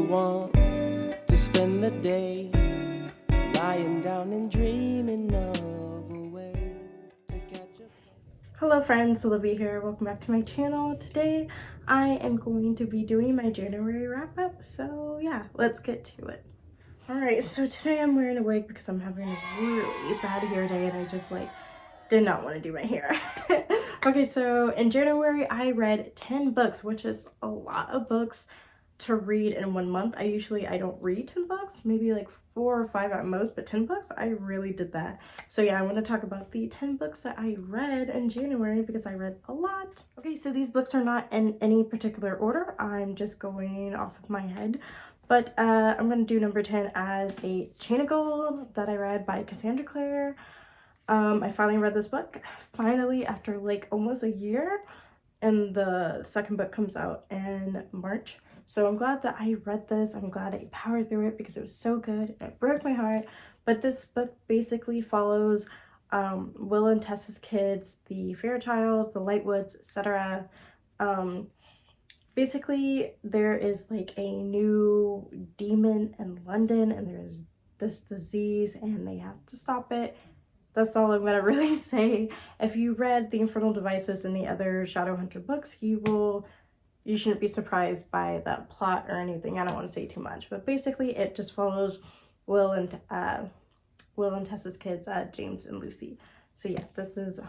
want to spend the day lying down and dreaming of a way to catch up. Hello friends, Olivia here. Welcome back to my channel. Today I am going to be doing my January wrap up. So yeah, let's get to it. Alright, so today I'm wearing a wig because I'm having a really bad hair day and I just did not want to do my hair. Okay, so in January I read 10 books, which is a lot of books to read in 1 month. I don't read 10 books, maybe like 4 or 5 at most, but 10 books, I really did that. So yeah, I want to talk about the 10 books that I read in January because I read a lot. Okay, so these books are not in any particular order. I'm just going off of my head. But I'm going to do number 10 as A Chain of Gold that I read by Cassandra Clare. I finally read this book, finally, after like almost a year, and the second book comes out in March. So I'm glad that I read this. I'm glad I powered through it because it was so good. It broke my heart. But this book basically follows Will and Tessa's kids, the Fairchilds, the Lightwoods, etc. Basically, there is like a new demon in London and there's this disease and they have to stop it. That's all I'm gonna really say. If you read The Infernal Devices and the other Shadowhunter books, you shouldn't be surprised by that plot or anything. I don't want to say too much, but basically it just follows Will and Tessa's kids, James and Lucy. So yeah, this is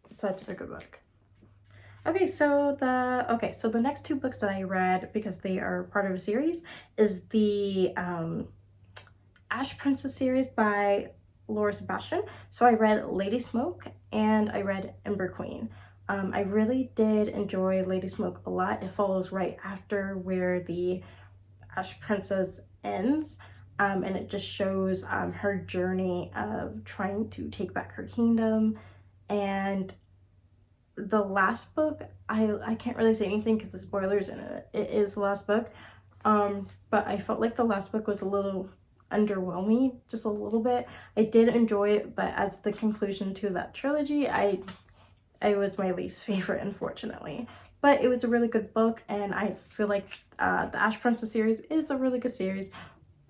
such a good book. Okay, so the next 2 books that I read, because they are part of a series, is the Ash Princess series by Laura Sebastian. So I read Lady Smoke and I read Ember Queen. I really did enjoy Lady Smoke a lot. It follows right after where the Ash Princess ends, and it just shows her journey of trying to take back her kingdom. And the last book, I can't really say anything because the spoilers in it. It is the last book, but I felt like the last book was a little underwhelming, just a little bit. I did enjoy it, but as the conclusion to that trilogy, I was my least favorite, unfortunately. But it was a really good book, and I feel like the Ash Princess series is a really good series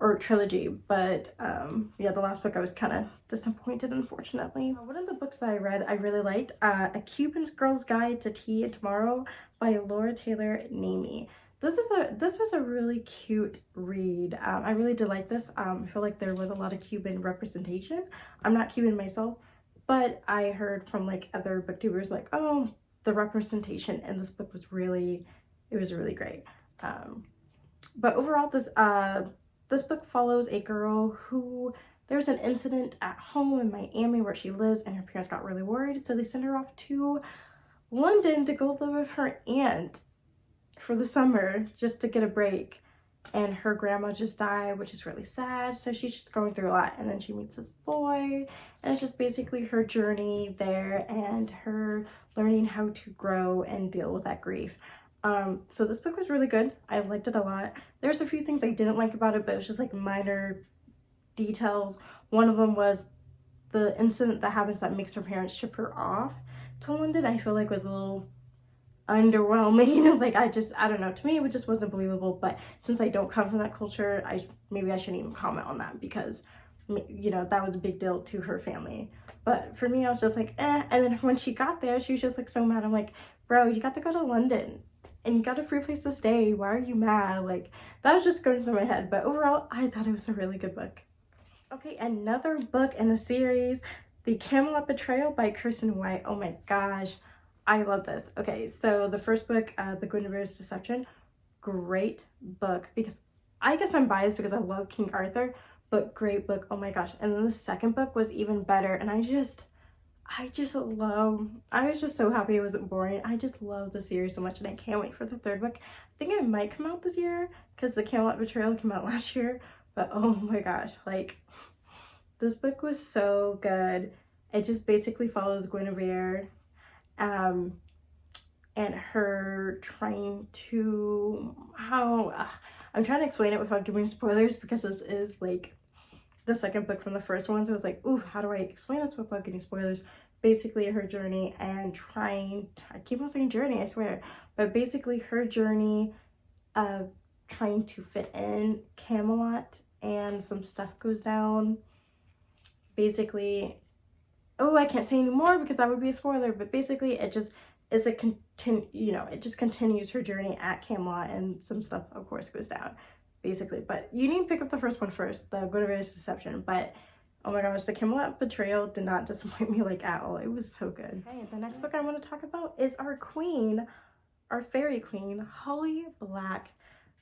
or trilogy. But yeah, the last book I was kind of disappointed, unfortunately. One of the books that I read I really liked, A Cuban Girl's Guide to Tea and Tomorrow by Laura Taylor Namey. This was a really cute read. I really did like this. I feel like there was a lot of Cuban representation. I'm not Cuban myself, but I heard from like other booktubers like, oh, the representation in this book was really great. But overall, this book follows a girl who there's an incident at home in Miami where she lives and her parents got really worried, so they send her off to London to go live with her aunt for the summer just to get a break. And her grandma just died, which is really sad, so she's just going through a lot. And then she meets this boy, and it's just basically her journey there and her learning how to grow and deal with that grief. So this book was really good. I liked it a lot. There's a few things I didn't like about it, but it was just like minor details. One of them was the incident that happens that makes her parents ship her off to London. I feel like was a little underwhelming. Like I don't know, to me it just wasn't believable. But since I don't come from that culture, maybe I shouldn't even comment on that because, you know, that was a big deal to her family. But for me, I was just like, eh. And then when she got there, she was just like so mad. I'm like, bro, you got to go to London and you got a free place to stay. Why are you mad? Like, that was just going through my head. But overall, I thought it was a really good book. Okay, another book in the series, The Camelot Betrayal by Kirsten White. Oh my gosh, I love this. Okay, so the first book, The Guinevere's Deception, great book, because I guess I'm biased because I love King Arthur, but great book. Oh my gosh. And then the second book was even better, and I was just so happy it wasn't boring. I just love the series so much, and I can't wait for the third book. I think it might come out this year because The Camelot Betrayal came out last year, but oh my gosh, like, this book was so good. It just basically follows Guinevere and her trying to, I'm trying to explain it without giving spoilers because this is like the second book from the first one, so I was like, ooh, how do I explain this without getting spoilers? Basically her journey and I keep on saying journey, I swear, but basically her journey of trying to fit in Camelot and some stuff goes down. Basically, oh, I can't say anymore because that would be a spoiler, but basically it just is it just continues her journey at Camelot, and some stuff of course goes down basically. But you need to pick up the first one first, the Guinevere's Deception. But oh my gosh, the Camelot Betrayal did not disappoint me like at all. It was so good. Okay, the next book I want to talk about is our queen, our fairy queen, Holly Black,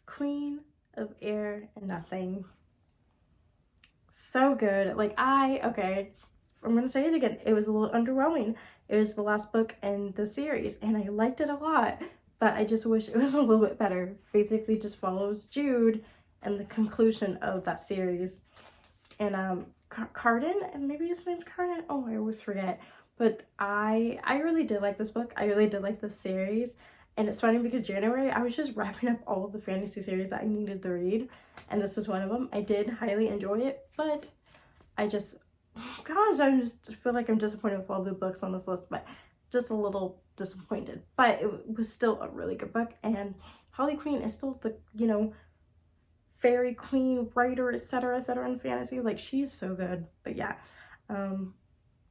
queen of air and nothing. So good. Like I'm gonna say it again, it was a little underwhelming. It was the last book in the series and I liked it a lot, but I just wish it was a little bit better. Basically just follows Jude and the conclusion of that series. And Carden, and maybe his name's Carden, oh I always forget, but I really did like this book. I really did like this series. And it's funny because January I was just wrapping up all the fantasy series that I needed to read, and this was one of them. I did highly enjoy it, but I just feel like I'm disappointed with all the books on this list, but just a little disappointed. But it was still a really good book, and Holly Queen is still the, fairy queen writer, etc., in fantasy. Like, she's so good. But yeah, a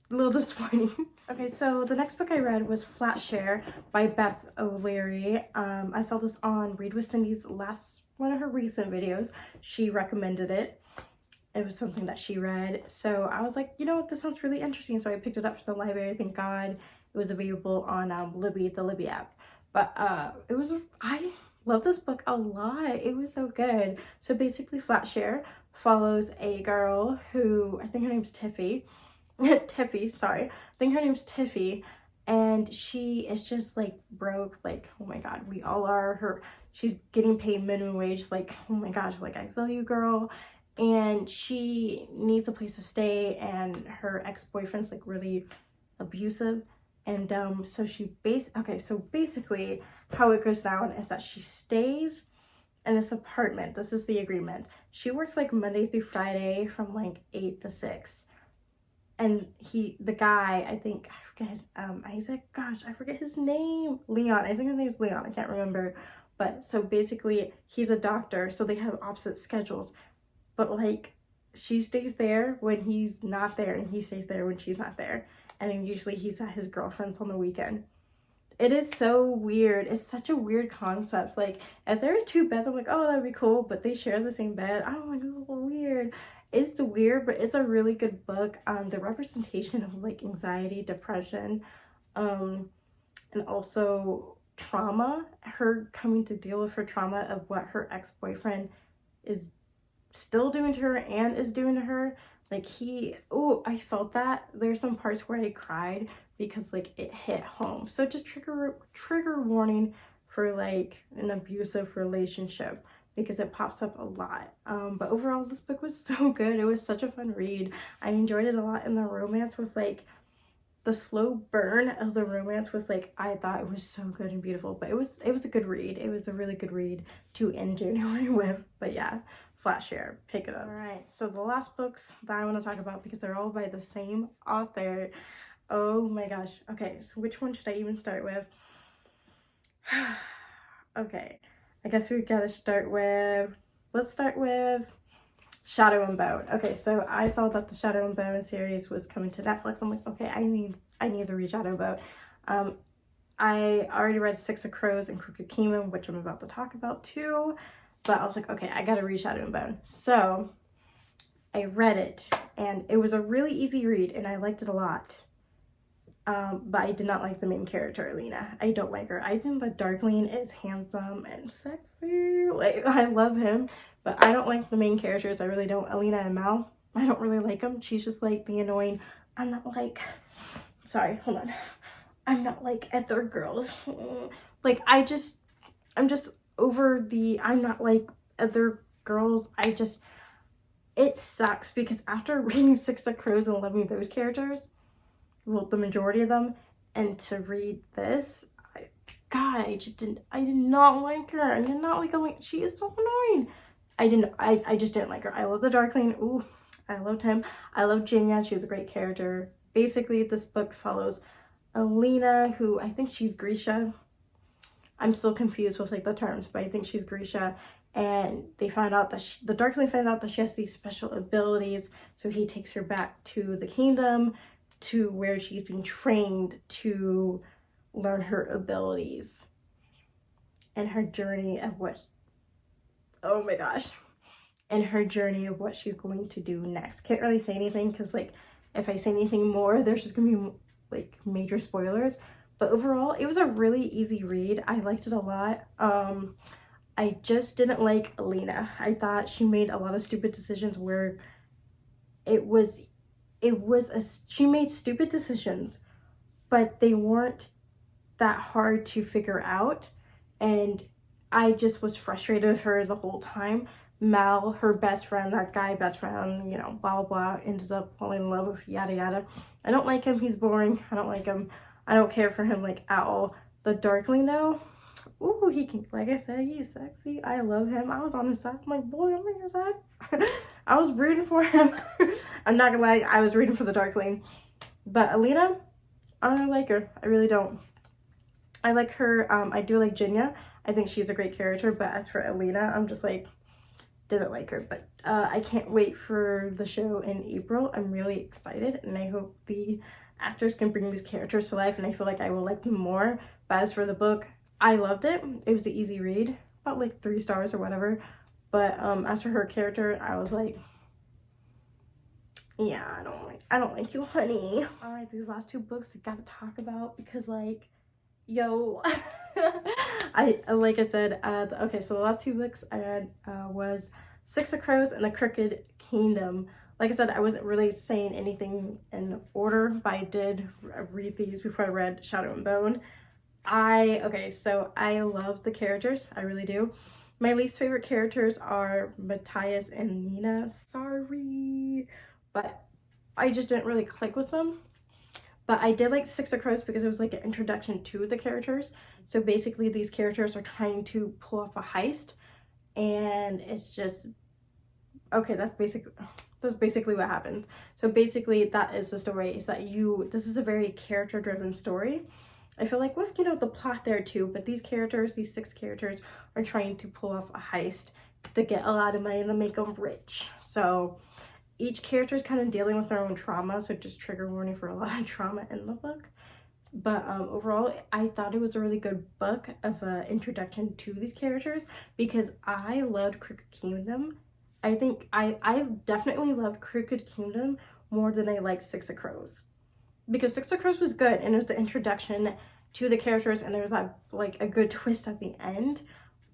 little disappointing. Okay, so the next book I read was Flat Share by Beth O'Leary. I saw this on Read with Cindy's one of her recent videos. She recommended it. It was something that she read. So I was like, you know what, this sounds really interesting. So I picked it up from the library. Thank God it was available on Libby, the Libby app. But I love this book a lot. It was so good. So basically Flat Share follows a girl who, I think her name's Tiffy. Tiffy, sorry. I think her name's Tiffy. And she is just like broke. Like, oh my God, we all are. She's getting paid minimum wage. Like, oh my gosh, like, I feel you, girl. And she needs a place to stay, and her ex-boyfriend's like really abusive. And so basically how it goes down is that she stays in this apartment. This is the agreement. She works like Monday through Friday from like 8 to 6. And the guy, I forget his, Isaac, gosh, I forget his name. Leon, I think his name's Leon, I can't remember. But so basically he's a doctor, so they have opposite schedules. But like, she stays there when he's not there, and he stays there when she's not there. And then usually he's at his girlfriend's on the weekend. It is so weird. It's such a weird concept. Like, if there's two beds, I'm like, oh, that'd be cool. But they share the same bed. I'm like, this is a little weird. It's weird, but it's a really good book. The representation of like anxiety, depression, and also trauma. Her coming to deal with her trauma of what her ex-boyfriend is still doing to her and is doing to her. Like, I felt that. There's some parts where I cried because like it hit home. So just trigger warning for like an abusive relationship, because it pops up a lot. But overall this book was so good. It was such a fun read. I enjoyed it a lot, and the romance was like, the slow burn of the romance was like, I thought it was so good and beautiful. But it was a good read. It was a really good read to end January with. But yeah, Flat Share, pick it up. All right, so the last books that I want to talk about, because they're all by the same author. Oh my gosh. Okay, so which one should I even start with? Okay, I guess we gotta start with, let's start with Shadow and Bone. Okay, so I saw that the Shadow and Bone series was coming to Netflix. I'm like, okay, I need to read Shadow and Bone. I already read Six of Crows and Crooked Kingdom, which I'm about to talk about too. But I was like, okay, I gotta read Shadow and Bone. So I read it, and it was a really easy read, and I liked it a lot. But I did not like the main character, Alina. I don't like her. I think that Darkling is handsome and sexy. Like, I love him, but I don't like the main characters. I really don't. Alina and Mal, I don't really like them. She's just like the annoying, I'm not like other girls. Like, I'm just over the, I'm not like other girls. It sucks, because after reading Six of Crows and loving those characters, well, the majority of them, and to read this, I did not like her. I did not like her. She is so annoying. I just didn't like her. I love the Darkling. Ooh, I loved him. I loved Jinya. She was a great character. Basically, this book follows Alina, who I think she's Grisha. I'm still confused with like the terms, but I think she's Grisha. and they find out that the Darkling finds out that she has these special abilities, so he takes her back to the kingdom, to where she's being trained to learn her abilities and her journey of what, oh my gosh, and her journey of what she's going to do next. Can't really say anything because, like, if I say anything more, there's just gonna be like major spoilers. But overall, it was a really easy read. I liked it a lot. I just didn't like Alina. I thought she made a lot of stupid decisions where she made stupid decisions, but they weren't that hard to figure out, and I just was frustrated with her the whole time. Mal, her best friend, that guy best friend, you know, blah blah blah, ends up falling in love with yada yada. I don't like him. He's boring. I don't like him. I don't care for him, like, at all. The Darkling though, ooh, he can, like I said, he's sexy. I love him. I was on his side. I'm like, boy, I'm on your side. I was rooting for him. I'm not gonna lie, I was rooting for the Darkling. But Alina, I don't like her. I really don't. I like her. I do like Jinya. I think she's a great character. But as for Alina, I'm just like, didn't like her. But I can't wait for the show in April. I'm really excited, and I hope the actors can bring these characters to life, and I feel like I will like them more. But as for the book, I loved it. It was an easy read, about like 3 stars or whatever. But as for her character, I was like, yeah, I don't like you, honey. All right, these last 2 books I gotta talk about because, like, yo, like I said, okay, so the last 2 books I read was Six of Crows and The Crooked Kingdom. Like I said, I wasn't really saying anything in order, but I did read these before I read Shadow and Bone. Okay, so I love the characters, I really do. My least favorite characters are Matthias and Nina. Sorry, but I just didn't really click with them. But I did like Six of Crows because it was like an introduction to the characters. So basically these characters are trying to pull off a heist, and it's just, okay, that's basically what happens. So basically that is the story, is that this is a very character driven story. I feel like with, you know, the plot there too, but these 6 characters are trying to pull off a heist to get a lot of money and to make them rich. So each character is kind of dealing with their own trauma, so just trigger warning for a lot of trauma in the book. But overall, I thought it was a really good book of an introduction to these characters because I loved Crooked Kingdom. I think I definitely loved Crooked Kingdom more than I liked Six of Crows. Because Six of Crows was good, and it was the introduction to the characters, and there was that, like, a good twist at the end.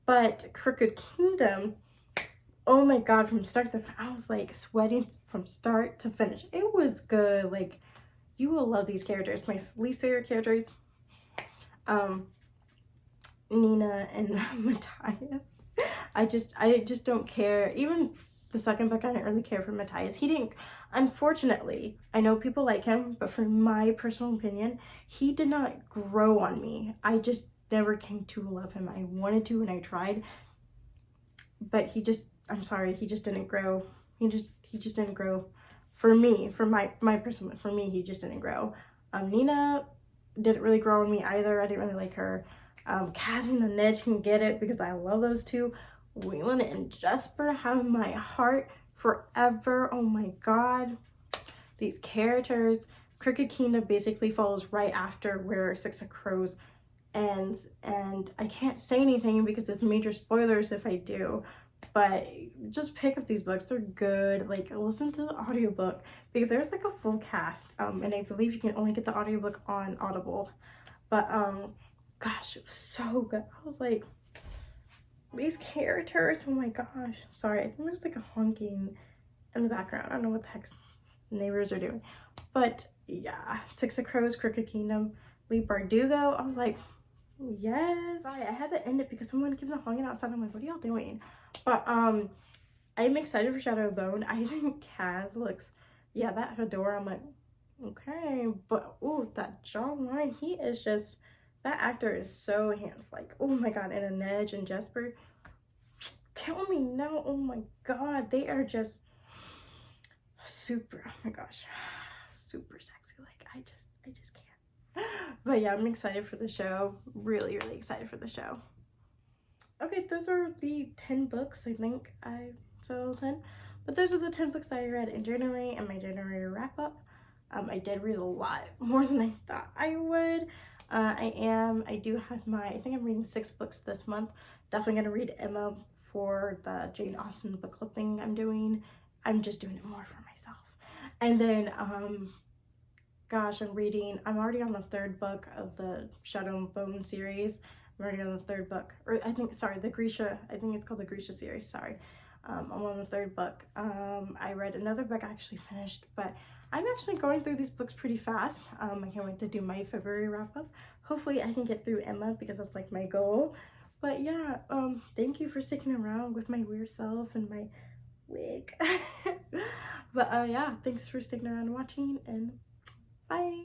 But Crooked Kingdom, oh my god, from start to finish, I was like sweating from start to finish. It was good. Like, you will love these characters. My least favorite characters, Nina and Matthias. I just don't care. Even the second book, I didn't really care for Matthias. He didn't, unfortunately, I know people like him, but for my personal opinion, he did not grow on me. I just never came to love him. I wanted to and I tried, but I'm sorry, he just didn't grow. He just didn't grow for me, for my personal, for me, he just didn't grow. Nina didn't really grow on me either. I didn't really like her. Kaz and the Ned can get it because I love those 2. Wayland and Jesper have my heart forever. Oh my god, these characters. Crooked Kingdom basically follows right after where Six of Crows ends, and I can't say anything because it's major spoilers if I do, but just pick up these books. They're good. Like, listen to the audiobook because there's like a full cast, and I believe you can only get the audiobook on Audible. But gosh, it was so good. I was like, these characters, oh my gosh. Sorry, I think there's like a honking in the background. I don't know what the heck neighbors are doing. But yeah, Six of Crows, Crooked Kingdom, Lee Bardugo. I was like, yes. Sorry, I had to end it because someone keeps on honking outside. I'm like, what are y'all doing? But I'm excited for Shadow and Bone. I think Kaz looks, yeah, that fedora, I'm like, okay. But oh, that jawline, he is just, that actor is so handsome. Like, oh my god, and Inej and Jesper, kill me now. Oh my god, they are just super, oh my gosh, super sexy. Like, I just can't. But yeah, I'm excited for the show. Really, really excited for the show. Okay, those are the 10 books. I think I said all 10. But those are the 10 books I read in January and my January wrap up. I did read a lot more than I thought I would. I do have I think I'm reading 6 books this month. Definitely gonna read Emma for the Jane Austen book club thing I'm doing. I'm just doing it more for myself. And then, gosh, I'm already on the 3rd book of the Shadow and Bone series. I'm already on the 3rd book, or I think it's called the Grisha series, sorry. I'm on the 3rd book. I read another book I actually finished, but I'm actually going through these books pretty fast. I can't wait to do my February wrap up. Hopefully I can get through Emma because that's like my goal. But yeah, thank you for sticking around with my weird self and my wig. But yeah, thanks for sticking around and watching, and bye.